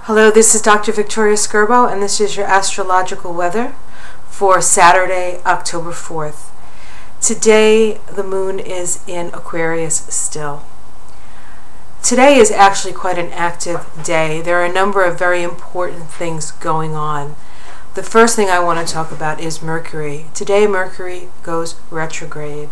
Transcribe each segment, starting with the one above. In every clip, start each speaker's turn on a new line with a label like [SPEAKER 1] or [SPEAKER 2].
[SPEAKER 1] Hello, this is Dr. Victoria Skirbo, and this is your astrological weather for Saturday, October 4th. Today, the moon is in Aquarius still. Today is actually quite an active day. There are a number of very important things going on. The first thing I want to talk about is Mercury. Today, Mercury goes retrograde.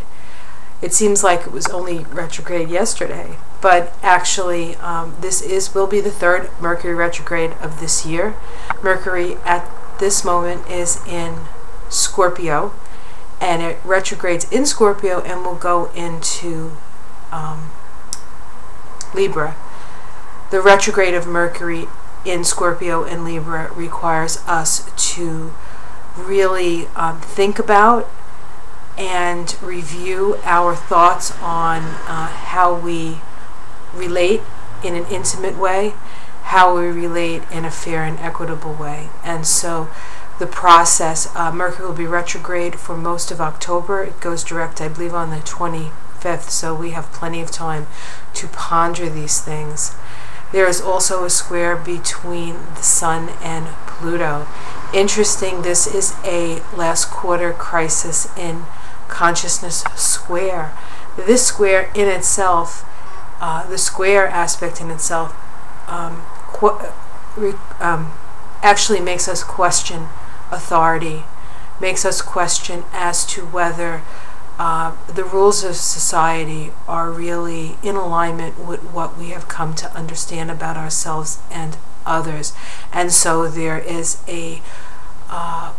[SPEAKER 1] It seems like it was only retrograde yesterday, but actually this will be the third Mercury retrograde of this year. Mercury at this moment is in Scorpio, and it retrogrades in Scorpio and will go into Libra. The retrograde of Mercury in Scorpio and Libra requires us to really think about and review our thoughts on how we relate in an intimate way, how we relate in a fair and equitable way. And so the process, Mercury will be retrograde for most of October. It goes direct, I believe, on the 25th, so we have plenty of time to ponder these things. There is also a square between the Sun and Pluto. Interesting, this is a last quarter crisis in consciousness square. This square in itself, the square aspect in itself, actually makes us question authority, makes us question as to whether the rules of society are really in alignment with what we have come to understand about ourselves and others. And so there is a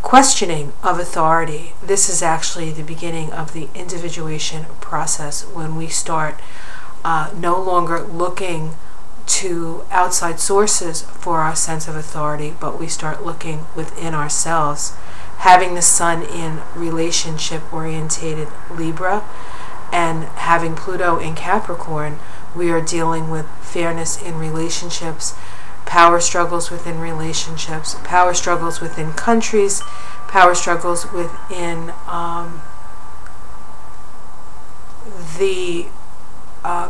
[SPEAKER 1] questioning of authority. This is actually the beginning of the individuation process, when we start no longer looking to outside sources for our sense of authority, but we start looking within ourselves. Having the Sun in relationship-orientated Libra and having Pluto in Capricorn, we are dealing with fairness in relationships, power struggles within relationships, power struggles within countries, power struggles within the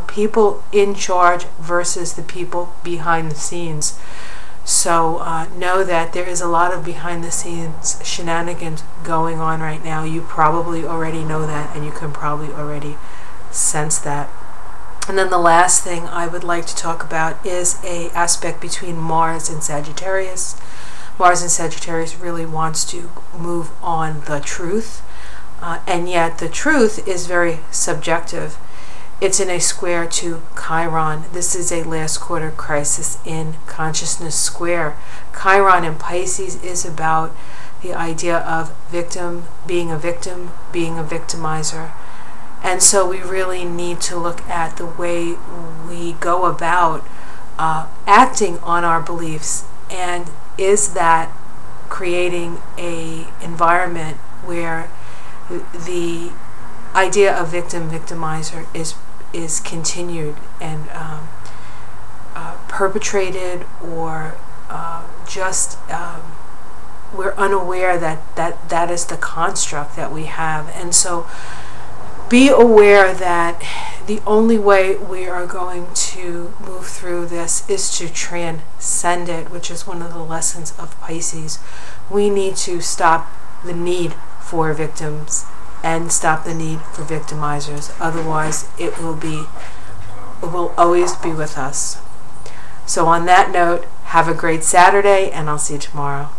[SPEAKER 1] people in charge versus the people behind the scenes. So know that there is a lot of behind the scenes shenanigans going on right now. You probably already know that, and you can probably already sense that. And then the last thing I would like to talk about is an aspect between Mars and Sagittarius. Mars and Sagittarius really wants to move on the truth, and yet the truth is very subjective. It's in a square to Chiron. This is a last quarter crisis in consciousness square. Chiron in Pisces is about the idea of being a victimizer. And so we really need to look at the way we go about acting on our beliefs, and is that creating an environment where the idea of victimizer is continued and perpetrated, or just we're unaware that is the construct that we have. And so be aware that the only way we are going to move through this is to transcend it, which is one of the lessons of Pisces. We need to stop the need for victims and stop the need for victimizers. Otherwise, it will always be with us. So on that note, have a great Saturday, and I'll see you tomorrow.